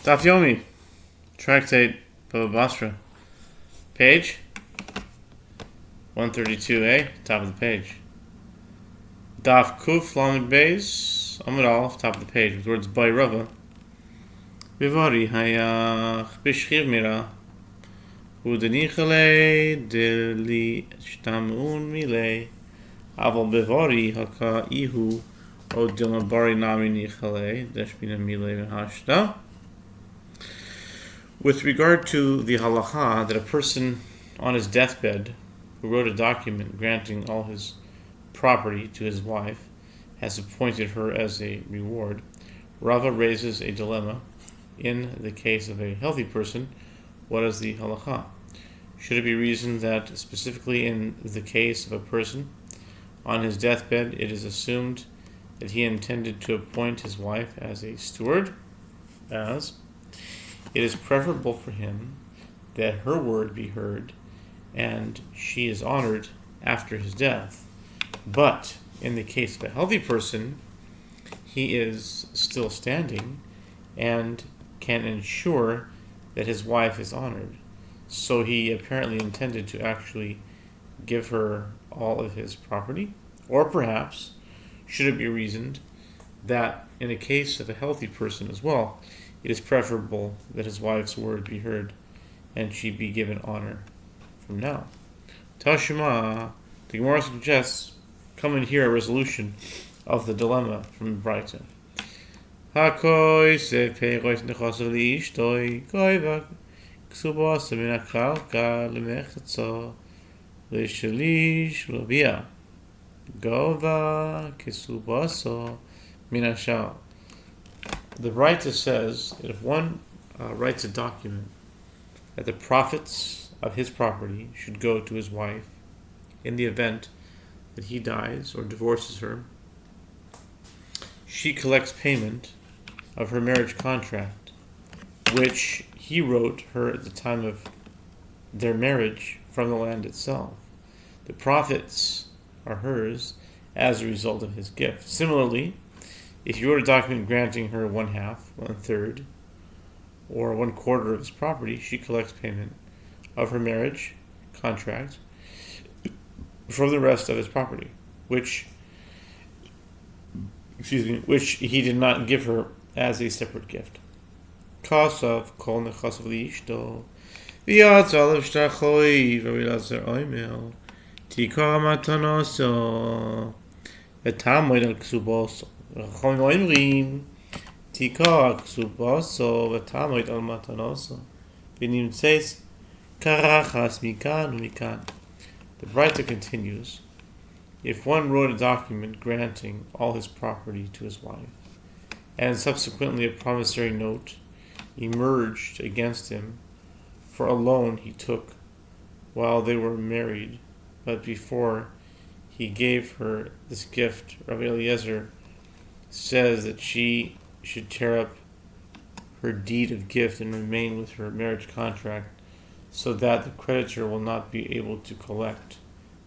Daf Yomi, Tractate Bava Batra, page 132a, top of the page. Daf Kuf Lamed Beis, Amud Aleph, top of the page, with words by Rava. Vivari Hayach Bishchiv Mira, Udenichale Deli Shtamun Mile, Aval Bivari Haka Ihu, O Dilma Bari Nami Nichale, Deshmina Mile Hashta. With regard to the halacha that a person on his deathbed who wrote a document granting all his property to his wife has appointed her as a reward, Rava raises a dilemma. In the case of a healthy person, what is the halacha? Should it be reasoned that specifically in the case of a person on his deathbed it is assumed that he intended to appoint his wife as a steward, as it is preferable for him that her word be heard and she is honored after his death. But in the case of a healthy person, he is still standing and can ensure that his wife is honored. So he apparently intended to actually give her all of his property. Or perhaps, should it be reasoned that in a case of a healthy person as well, it is preferable that his wife's word be heard and she be given honor from now. Tashima, the Gemara suggests, come and hear a resolution of the dilemma from Batra. Hakoi se peiros nechosav liishtoi goivak ksubos min hakarka lemechatzo lishalish lovia gova ksuboso min hashal. The writer says that if one writes a document that the profits of his property should go to his wife in the event that he dies or divorces her, she collects payment of her marriage contract, which he wrote her at the time of their marriage from the land itself. The profits are hers as a result of his gift. Similarly, if you wrote a document granting her 1/2, 1/3, or 1/4 of his property, she collects payment of her marriage contract from the rest of his property, which he did not give her as a separate gift. Kasav kol nechasav liishto v'yatzal v'shtachoi v'vilazer oimel tikar matanoso v'tamoid al ksuboso v'chom oimrim tikar ksuboso v'tamoid al matanoso v'nimtzeis karachas mikan u'mikan. The writer continues, if one wrote a document granting all his property to his wife, and subsequently a promissory note emerged against him for a loan he took while they were married, but before he gave her this gift, Rabbi Eliezer says that she should tear up her deed of gift and remain with her marriage contract so that the creditor will not be able to collect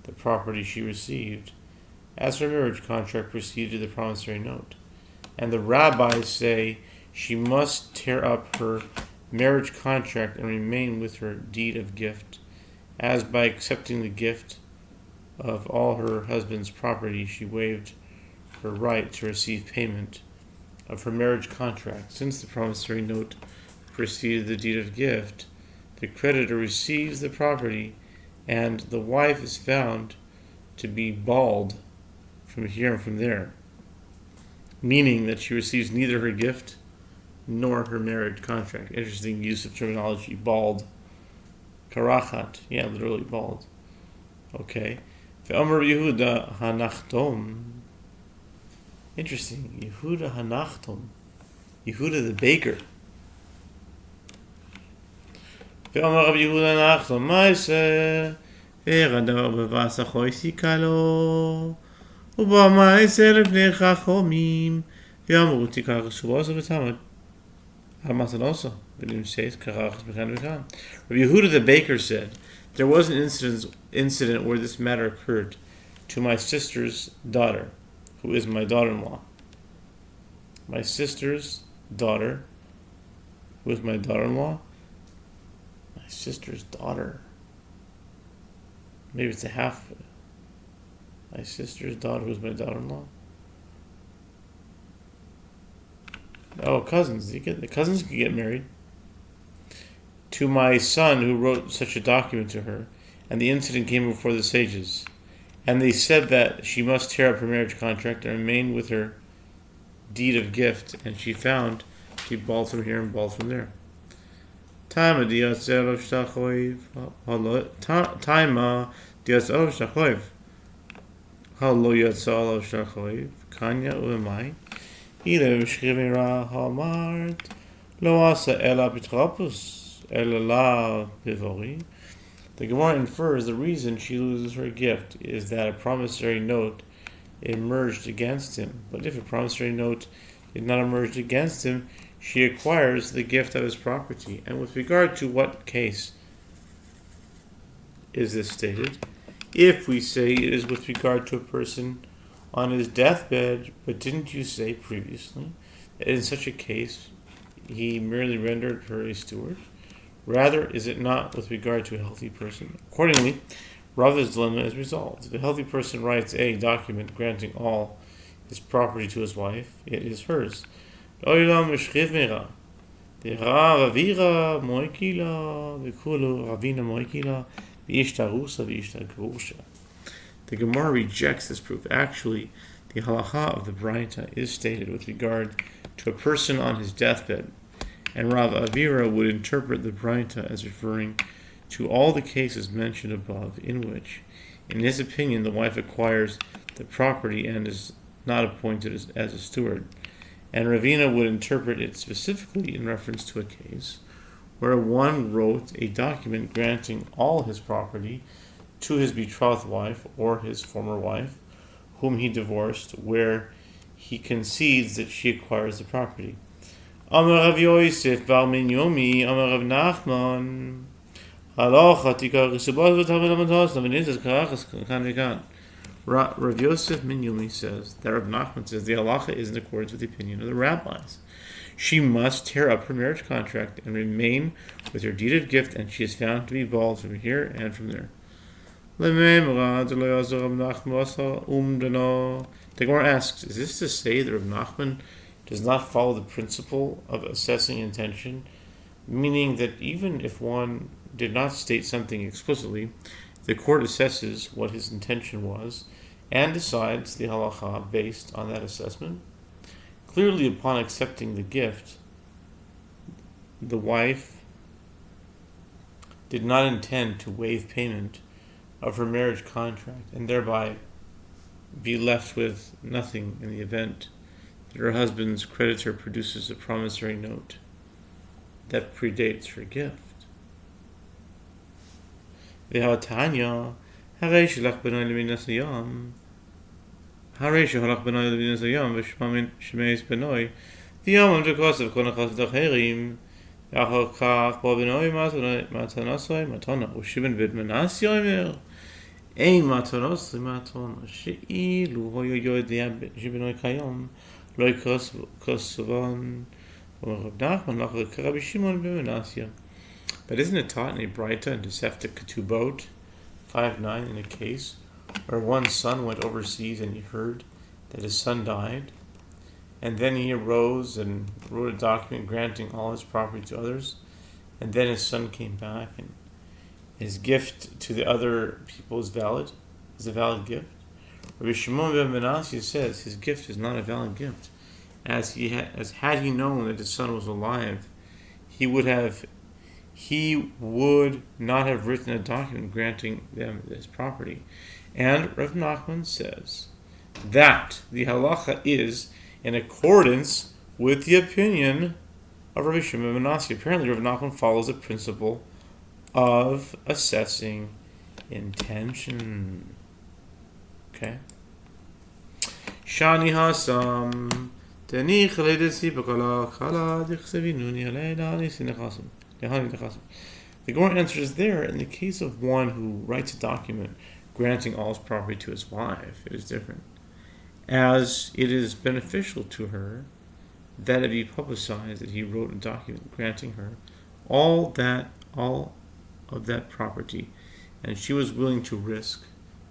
the property she received, as her marriage contract preceded the promissory note. And the rabbis say she must tear up her marriage contract and remain with her deed of gift, as by accepting the gift of all her husband's property she waived her right to receive payment of her marriage contract. Since the promissory note preceded the deed of gift, the creditor receives the property and the wife is found to be bald from here and from there, meaning that she receives neither her gift nor her marriage contract. Interesting use of terminology, bald. Karachat, yeah, literally bald. Okay. Ve'omer Yehuda hanachtom. Interesting. Yehuda hanachtom. Yehuda the baker. Ve'omer Rabbi Yehuda hanachtom. Ma'aseh ve'radar bevasa choisi kalo. ובמעשר לפני חכמים ואמרו תיקח שבועסו ותמד המתנוסו ונמצאת כרחס מכאן וכאן. Rabbi Yehuda the baker said, there was an incident where this matter occurred to my sister's daughter, who is my daughter-in-law. My sister's daughter with my daughter-in-law. My sister's daughter. Maybe it's a half. My sister's daughter who's my daughter-in-law. Oh, cousins. The cousins can get married. To my son who wrote such a document to her, and the incident came before the sages. And they said that she must tear up her marriage contract and remain with her deed of gift, and she found she balled from here and balled from there. Taima diyatzeh shtachoiv. Taima diyatzeh shtachoiv. Halo yatzeh shtachoiv. Kanya u'emai. Ile v'shchivira ha'mart. Lo asa ela b'trapus. Ela la b'vori. The Gemara infers the reason she loses her gift is that a promissory note emerged against him. But if a promissory note did not emerge against him, she acquires the gift of his property. And with regard to what case is this stated? If we say it is with regard to a person on his deathbed, but didn't you say previously that in such a case he merely rendered her a steward? Rather, is it not with regard to a healthy person? Accordingly, Rava's dilemma is resolved. If a healthy person writes a document granting all his property to his wife, it is hers. The Gemara rejects this proof. Actually, the halacha of the Braita is stated with regard to a person on his deathbed, and Rav Avira would interpret the Braita as referring to all the cases mentioned above in which, in his opinion, the wife acquires the property and is not appointed as a steward. And Ravina would interpret it specifically in reference to a case where one wrote a document granting all his property to his betrothed wife or his former wife, whom he divorced, where he concedes that she acquires the property. Amar Rav Yosef bar Yomi, Amar Rav Nachman, Halacha tikar risubot v'tavel amatos, karachas kan v'kan. Rav Yosef min Yomi says that Rav Nachman says the halacha is in accordance with the opinion of the rabbis. She must tear up her marriage contract and remain with her deed of gift, and she is found to be bald from here and from there. The Gemara asks, is this to say that Rav Nachman does not follow the principle of assessing intention, meaning that even if one did not state something explicitly, the court assesses what his intention was and decides the halacha based on that assessment? Clearly, upon accepting the gift, the wife did not intend to waive payment of her marriage contract and thereby be left with nothing in the event that her husband's creditor produces a promissory note that predates her gift. V'hatanya, harei shelach benoi leminas hayam, harei shelach benoi leminas hayam, v'shmeis benoi, v'yamam dekosav kol nechasav d'acherim, v'achar kach bo benoi matanasoi matana, u'shibin bid manas yomer, ein matanasoi matana, she'ilu hoyo yodia shibinoi kayom, lo yikosavan, v'marav Nachman lachar k'Rabbi Shimon b'Menasya. But isn't it taught in a Braita in Tosefta Ketubot 5:9 in a case where one son went overseas and he heard that his son died, and then he arose and wrote a document granting all his property to others, and then his son came back and his gift to the other people is a valid gift? Rabbi Shimon ben Menashe says his gift is not a valid gift, as had he known that his son was alive, he would not have written a document granting them this property. And Rav Nachman says that the halacha is in accordance with the opinion of Rabbi Shimon ben Menashe. Apparently, Rav Nachman follows the principle of assessing intention. Okay. Shani hasam teni chaledesi b'kala kala dichsevinuni aleida nisinechasam. The Gemara answers there, in the case of one who writes a document granting all his property to his wife, it is different. As it is beneficial to her that it be publicized that he wrote a document granting her all of that property, and she was willing to risk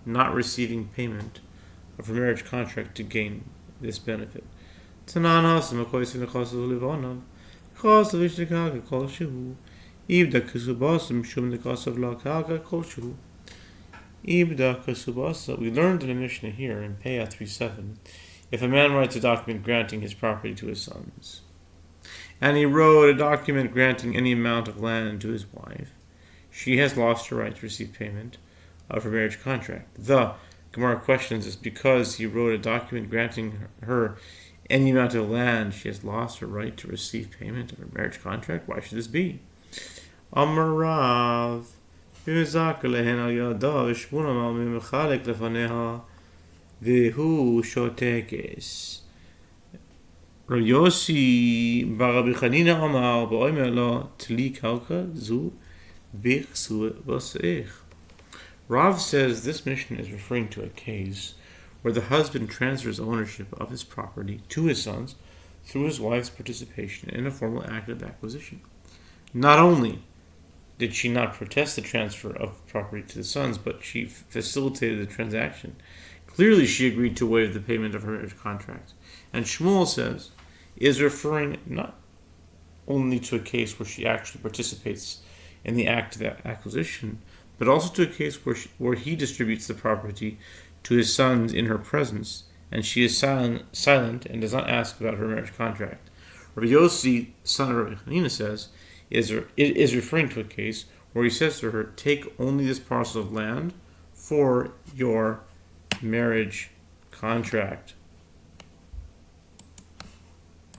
not receiving payment of her marriage contract to gain this benefit. We learned in the Mishnah here in Peah 3:7, if a man writes a document granting his property to his sons, and he wrote a document granting any amount of land to his wife, she has lost her right to receive payment of her marriage contract. The Gemara questions is because he wrote a document granting her any amount of land, she has lost her right to receive payment of her marriage contract? Why should this be? Amarav. והוא שותקס. רב יוסי ברבי חנינא אמר באומר לו תלי קרקע זו בכסו בוסך. Rav says this mission is referring to a case where the husband transfers ownership of his property to his sons through his wife's participation in a formal act of acquisition. Not only did she not protest the transfer of property to the sons, but she facilitated the transaction. Clearly she agreed to waive the payment of her marriage contract. And Shmuel says, is referring not only to a case where she actually participates in the act of acquisition, but also to a case where he distributes the property to his sons in her presence, and she is silent and does not ask about her marriage contract. Rabbi Yossi, son of Rabbi Hanina, says, it is referring to a case where he says to her, take only this parcel of land for your marriage contract.